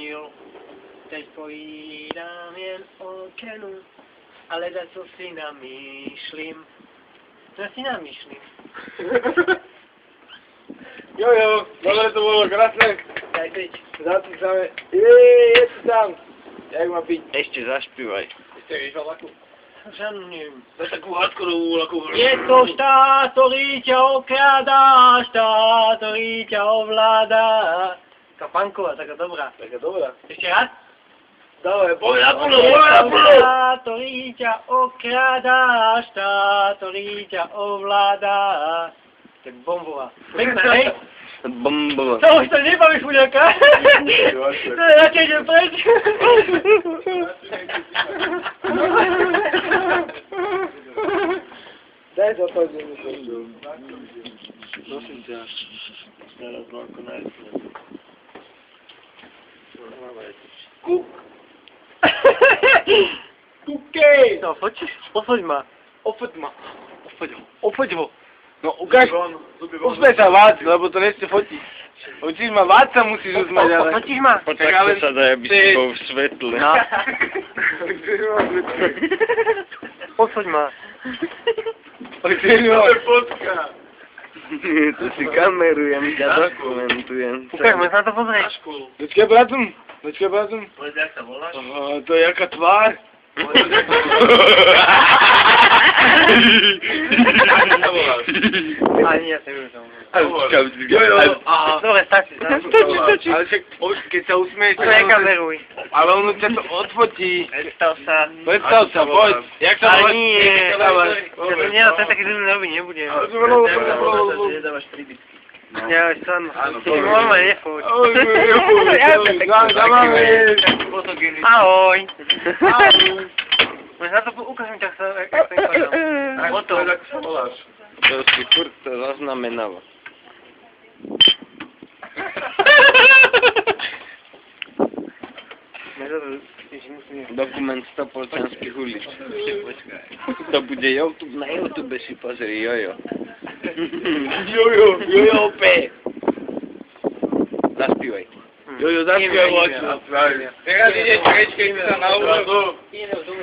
aniel. Teď pojídám jen okenu, ale za co si namýšlím. Co si namýšlím? Jojo, dobre to bolo, krásne. Daj teď. Zapísame. Je to tam. Jak má byť? Ešte zašpívaj. Ešte vieš o laku? Žádným. To je takú hardkorovú laku. Je to štát, ktorý ťa okradá, štát, ktorý ťa ovláda. Taká punková, taká dobrá. Taká dobrá. Ešte raz? Dobre, poď na plno, Je poď na to plno. štát, ktorý ťa okradá, štát, ktorý ťa ovláda. Tak bombová. Pekná, hej? Bombova. To už to nebavíš, chuďaka. To je radšej, že preč. Daj to to, že mi to šlo. Prosím ťa. Teraz veľko najsť. Kuk! Kukej! No, fotíš? Ofoď ma. Ofoď ma. Ofoď ho. No ukáž, usmej sa váť, lebo to nechce fotiť. Učíš ma, váť sa musíš usmeť, ale... Fotíš ma? Takto sa dá, aby si bol v svetle. No. Ofoď ma. To je fotka. To si kamerujem, ťa dokumentujem. Ukáž, môžeš na to pozrieť. Počkaj, bratum. Počkaj, bratum. Povedz, jak sa voláš? To je jaká tvár. Ani ja sa neviem. Aha. Dobre, stačí. Ale však, keď sa usmieš, To nekameruj. ale ono ťa to odfotí. Predstav sa. Predstav sa, poď. Jak sa Ale voláš? nie. Ja to nie, to taký zlý robiť nebudem. Nedávaš príbytky. Ja som. Ty normálne nefoď. Ahoj. Môžeš na to ukážem ťa, jak sa im povedal. O to. To si furt to zaznamenáva. Dokument 100 polčanských ulic. To bude YouTube, na YouTube si pozri, jojo. Jojo, P. Zaspívaj. Jojo, zaspívaj voľko. Teraz ideš, rečkej sa na úvodu.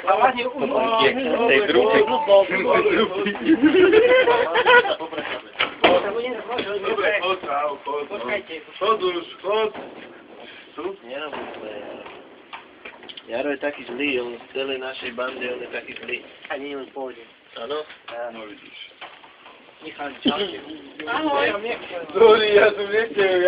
A vlastne Tej druhej. Chod už, chod. Jaro je taký zlý, on v celej našej bande, on je taký zlý. A nie len pôjde. Áno? No vidíš. Michal, čaute. Ahoj. Sorry, ja som nechcel.